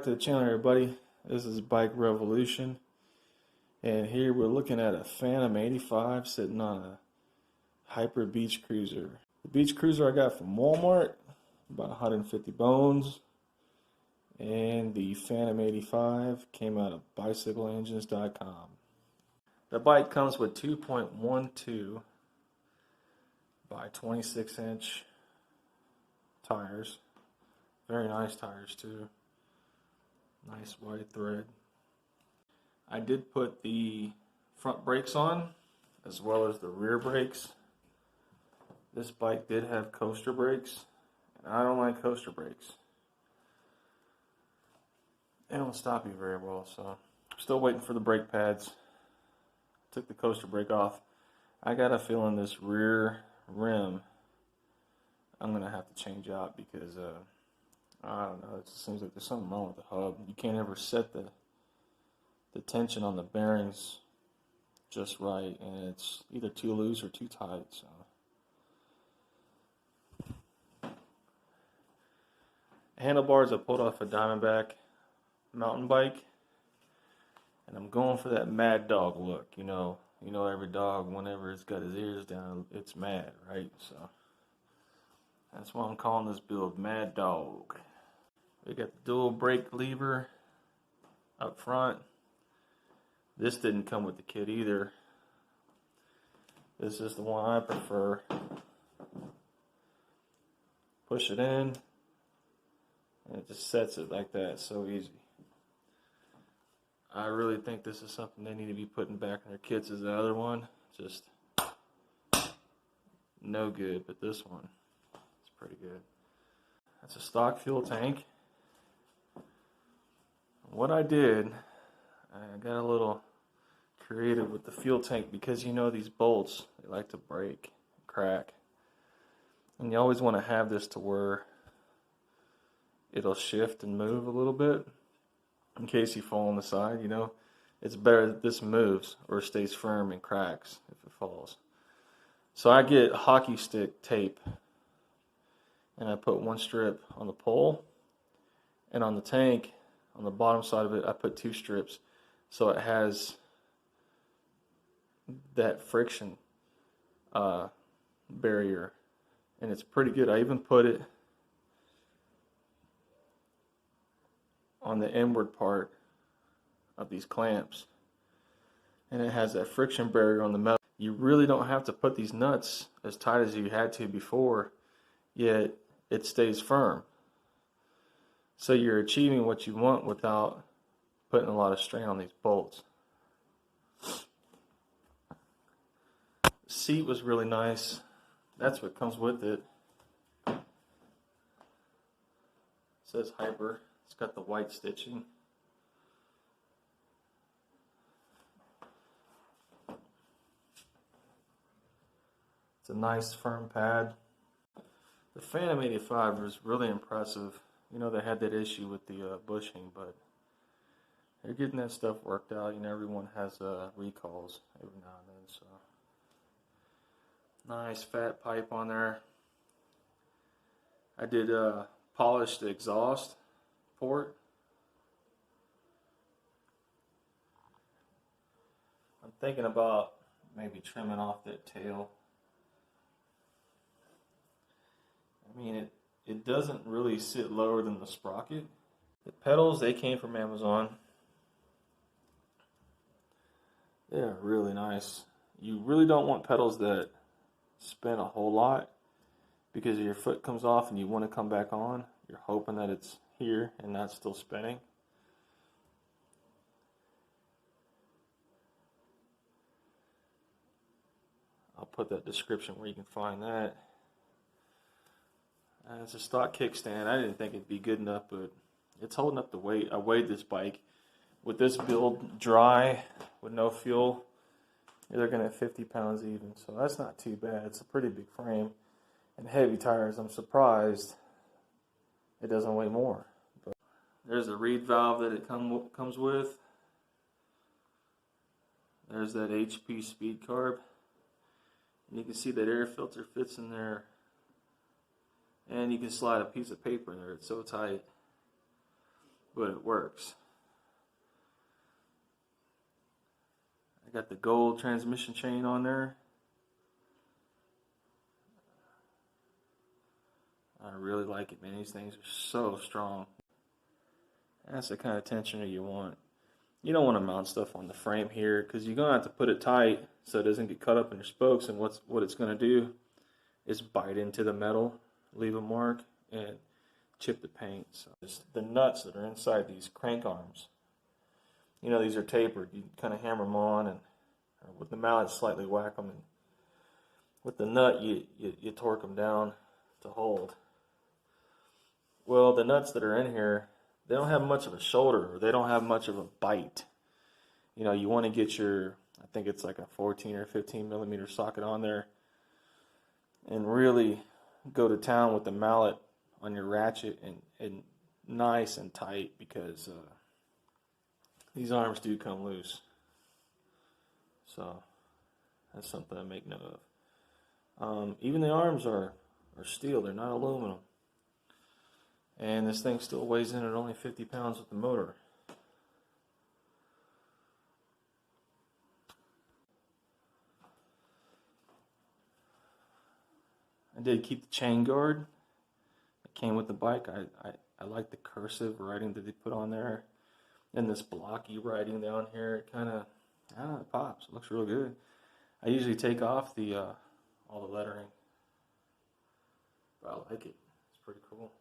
back to the channel, everybody. This is Bike Revolution, and here we're looking at a Phantom 85 sitting on a Hyper Beach Cruiser. The Beach Cruiser I got from Walmart, about 150 bones, and the Phantom 85 came out of bicycleengines.com. The bike comes with 2.12 by 26 inch tires. Very nice tires too. Nice white thread. I did put the front brakes on as well as the rear brakes. This bike did have coaster brakes, and I don't like coaster brakes. They don't stop you very well, so I'm still waiting for the brake pads. Took the coaster brake off. I got a feeling this rear rim I'm gonna have to change out because I don't know, it just seems like there's something wrong with the hub. You can't ever set the tension on the bearings just right, and it's either too loose or too tight. So handlebars I pulled off a Diamondback mountain bike, and I'm going for that mad dog look. You know every dog, whenever it's got his ears down, it's mad, right? So that's why I'm calling this build Mad Dog. We got the dual brake lever up front. This didn't come with the kit either. This is the one I prefer. Push it in, and it just sets it like that. So easy. I really think this is something they need to be putting back in their kits. As the other one, just no good, but this one is pretty good. That's a stock fuel tank. What I did, I got a little creative with the fuel tank because these bolts, they like to break, crack. And you always want to have this to where it'll shift and move a little bit in case you fall on the side, It's better that this moves or stays firm and cracks if it falls. So I get hockey stick tape and I put one strip on the pole, and on the tank, on the bottom side of it, I put two strips so it has that friction barrier, and it's pretty good. I even put it on the inward part of these clamps, and it has that friction barrier on the metal. You really don't have to put these nuts as tight as you had to before, yet it stays firm. So you're achieving what you want without putting a lot of strain on these bolts. The seat was really nice. That's what comes with it. It says Hyper. It's got the white stitching. It's a nice firm pad. The Phantom 85 was really impressive. They had that issue with the bushing, but they're getting that stuff worked out. Everyone has recalls every now and then. So nice fat pipe on there. I did polish the exhaust port. I'm thinking about maybe trimming off that tail. It doesn't really sit lower than the sprocket. The pedals, they came from Amazon. They're really nice. You really don't want pedals that spin a whole lot, because if your foot comes off and you want to come back on, you're hoping that it's here and not still spinning. I'll put that description where you can find that. It's a stock kickstand. I didn't think it'd be good enough, but it's holding up the weight. I weighed this bike. With this build, dry, with no fuel, you're looking at 50 pounds even. So that's not too bad. It's a pretty big frame and heavy tires. I'm surprised it doesn't weigh more. But there's a reed valve that it comes with. There's that HP speed carb. And you can see that air filter fits in there. And you can slide a piece of paper in there. It's so tight. but it works. I got the gold transmission chain on there. I really like it, man. These things are so strong. That's the kind of tensioner you want. You don't want to mount stuff on the frame here because you're going to have to put it tight so it doesn't get cut up in your spokes. And what it's going to do is bite into the metal, leave a mark, and chip the paint. So the nuts that are inside these crank arms, these are tapered. You kind of hammer them on, and with the mallet, slightly whack them. And with the nut, you torque them down to hold. Well, the nuts that are in here, they don't have much of a shoulder, or they don't have much of a bite. You want to get your, I think it's like a 14 or 15 millimeter socket on there, and really go to town with the mallet on your ratchet and nice and tight, because these arms do come loose. So that's something I make note of. Even the arms are steel, they're not aluminum. And this thing still weighs in at only 50 pounds with the motor. I did keep the chain guard. It came with the bike. I like the cursive writing that they put on there. And this blocky writing down here, it kind of, it pops. It looks real good. I usually take off all the lettering. But I like it. It's pretty cool.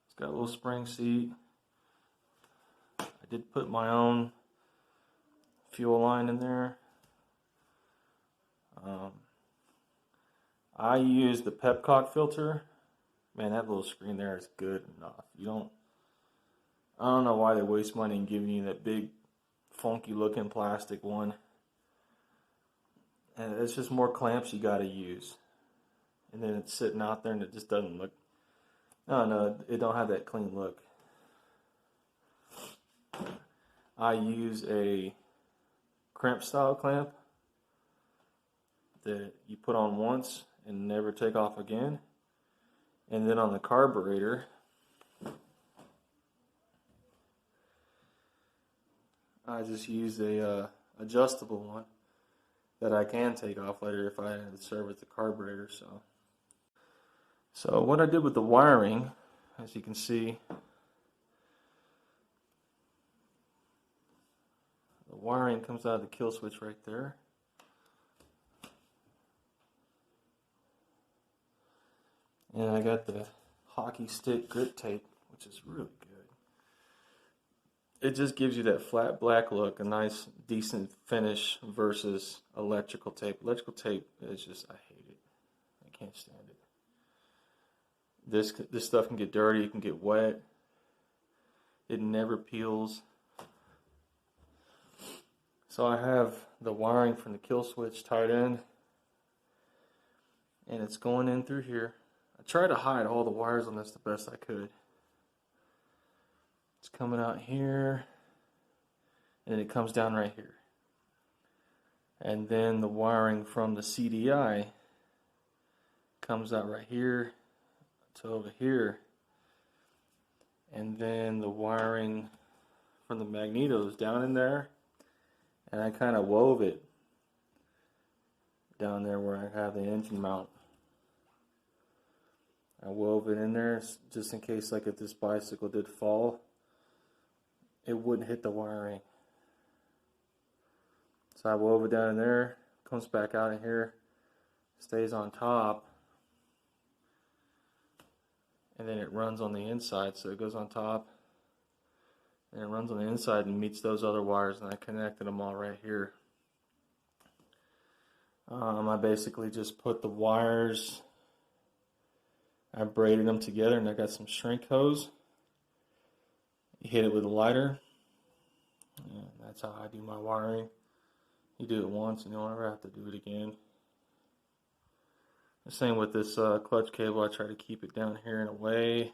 It's got a little spring seat. I did put my own fuel line in there. I use the Pepcock filter. Man, that little screen there is good enough. I don't know why they waste money in giving you that big, funky looking plastic one. And it's just more clamps you gotta use. And then it's sitting out there and it just doesn't look, it don't have that clean look. I use a crimp style clamp that you put on once and never take off again. And then on the carburetor, I just use a adjustable one that I can take off later if I had to service the carburetor. So what I did with the wiring, as you can see, the wiring comes out of the kill switch right there. And I got the hockey stick grip tape, which is really good. It just gives you that flat black look, a nice, decent finish versus electrical tape. Electrical tape is just, I hate it. I can't stand it. This stuff can get dirty, it can get wet. It never peels. So I have the wiring from the kill switch tied in, and it's going in through here. I try to hide all the wires on this the best I could. It's coming out here, and it comes down right here. And then the wiring from the CDI comes out right here to over here. And then the wiring from the magnetos down in there. And I kind of wove it down there where I have the engine mount. I wove it in there just in case, like, if this bicycle did fall, it wouldn't hit the wiring. So I wove it down in there, comes back out in here, stays on top, and then it runs on the inside. So it goes on top, and it runs on the inside and meets those other wires, and I connected them all right here. I basically just put the wires, I braided them together, and I got some shrink hose. You hit it with a lighter, and that's how I do my wiring. You do it once and you'll never have to do it again. The same with this clutch cable. I try to keep it down here and away,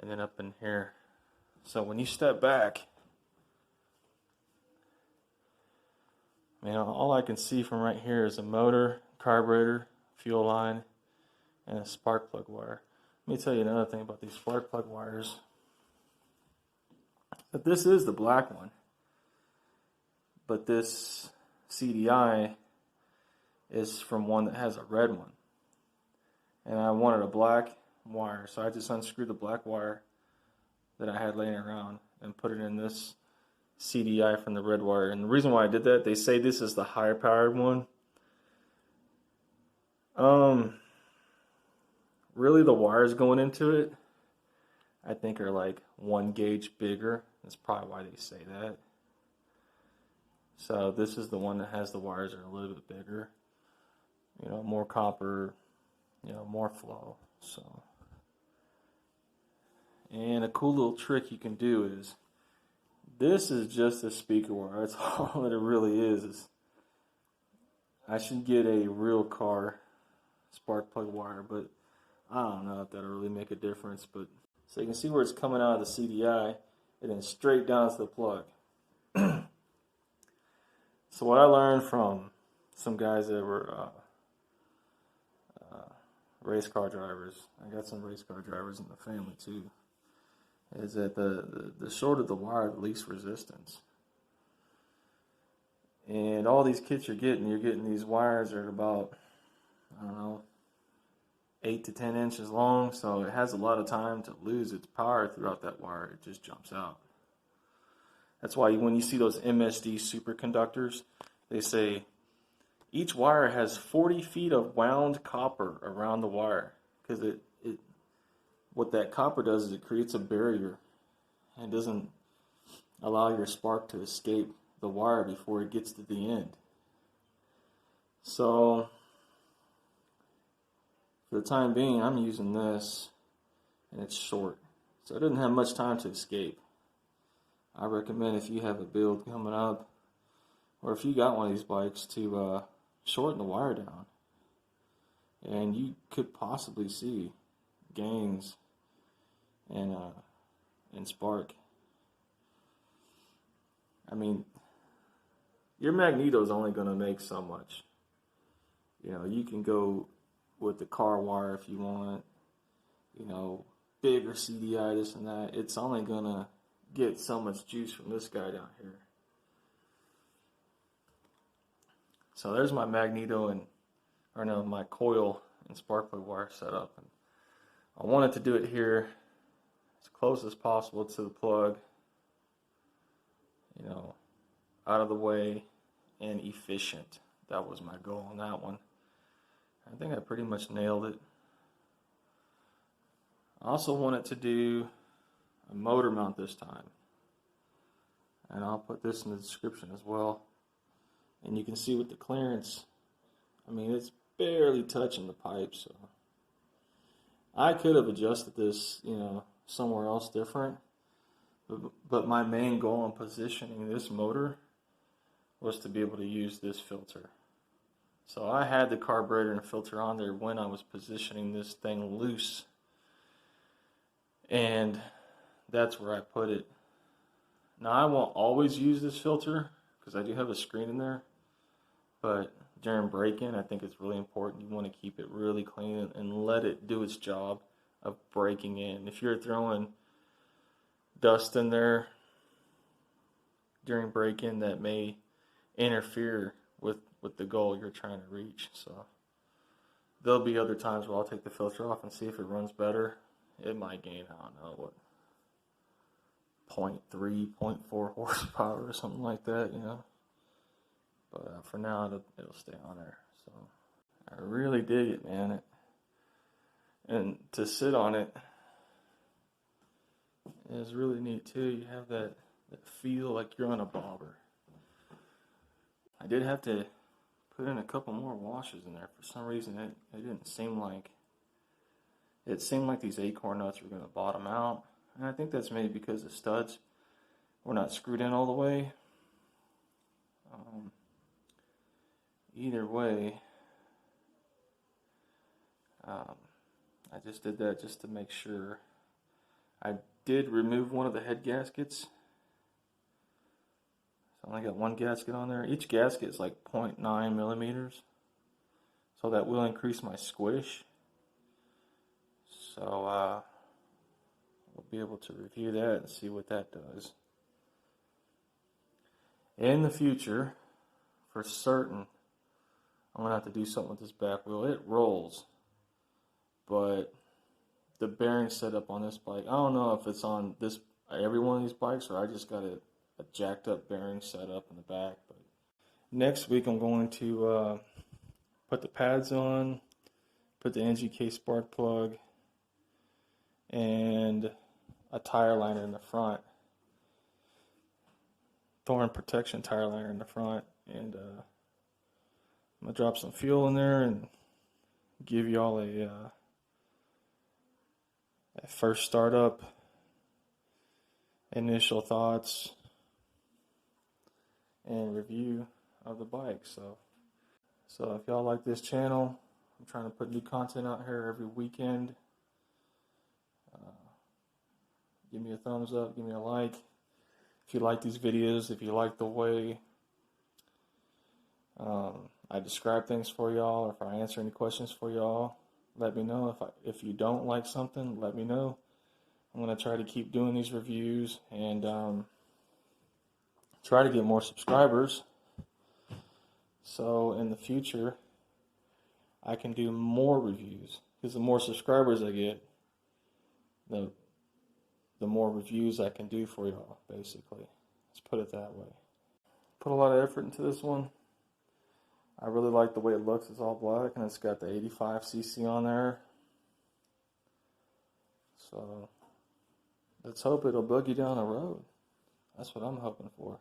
and then up in here. So when you step back, man, all I can see from right here is a motor, carburetor, fuel line, and a spark plug wire. Let me tell you another thing about these spark plug wires. But this is the black one, but this CDI is from one that has a red one. And I wanted a black wire, so I just unscrewed the black wire that I had laying around and put it in this CDI from the red wire. And the reason why I did that, they say this is the higher powered one. Really the wires going into it, I think are like 1 gauge bigger. That's probably why they say that. So this is the one that has the wires that are a little bit bigger. You know, more copper, you know, more flow. So, and a cool little trick you can do is, this is just a speaker wire. That's all that it really is I should get a real car spark plug wire, but I don't know if that'll really make a difference. But so you can see where it's coming out of the CDI and then straight down to the plug. So what I learned from some guys that were race car drivers, I got some race car drivers in the family too, is that the shorter the wire, the least resistance. And all these kits you're getting these wires that are about, I don't know, 8 to 10 inches long, so it has a lot of time to lose its power throughout that wire. It just jumps out. That's why when you see those MSD superconductors, they say each wire has 40 feet of wound copper around the wire, because what that copper does is it creates a barrier and doesn't allow your spark to escape the wire before it gets to the end. So for the time being, I'm using this, and it's short, so it doesn't have much time to escape. I recommend, if you have a build coming up, or if you got one of these bikes, to shorten the wire down, and you could possibly see gains in spark. I mean, your magneto is only going to make so much. You know, you can go with the car wire if you want, you know, bigger CDI, this and that. It's only going to get so much juice from this guy down here. So there's my magneto my coil and spark plug wire setup. And I wanted to do it here as close as possible to the plug, you know, out of the way and efficient. That was my goal on that one. I think I pretty much nailed it. I also wanted to do a motor mount this time, and I'll put this in the description as well. And you can see with the clearance, I mean, it's barely touching the pipe. So I could have adjusted this, you know, somewhere else different, but my main goal in positioning this motor was to be able to use this filter. So I had the carburetor and filter on there when I was positioning this thing loose, and that's where I put it. Now I won't always use this filter because I do have a screen in there, but during braking, I think it's really important. You want to keep it really clean and let it do its job of braking in. If you're throwing dust in there during braking, that may interfere with the goal you're trying to reach. So there'll be other times where I'll take the filter off and see if it runs better. It might gain, I don't know, what, 0.3, 0.4 horsepower or something like that, you know. But for now, it'll stay on there. So I really dig it, man. And to sit on it is really neat too. You have that feel like you're on a bobber. I did have to put in a couple more washes in there. For some reason, it didn't seem like, it seemed like these acorn nuts were going to bottom out. And I think that's maybe because the studs were not screwed in all the way. Either way, I just did that just to make sure. I did remove one of the head gaskets. So I only got one gasket on there. Each gasket is like 0.9 millimeters. So that will increase my squish. So we'll be able to review that and see what that does. In the future, for certain, I'm going to have to do something with this back wheel. It rolls, but the bearing setup on this bike, I don't know if it's on this every one of these bikes or I just got a jacked up bearing set up in the back. But next week I'm going to put the pads on, put the NGK spark plug, and a tire liner in the front. Thorn protection tire liner in the front. And I'm going to drop some fuel in there and give y'all a first startup, initial thoughts, and review of the bike. So if y'all like this channel, I'm trying to put new content out here every weekend. Give me a thumbs up, give me a like. If you like these videos, if you like the way I describe things for y'all, or if I answer any questions for y'all, let me know. If you don't like something, let me know. I'm going to try to keep doing these reviews and try to get more subscribers. So in the future, I can do more reviews. Because the more subscribers I get, the more reviews I can do for y'all, basically. Let's put it that way. Put a lot of effort into this one. I really like the way it looks. It's all black and it's got the 85cc on there. So let's hope it'll boogie down the road. That's what I'm hoping for.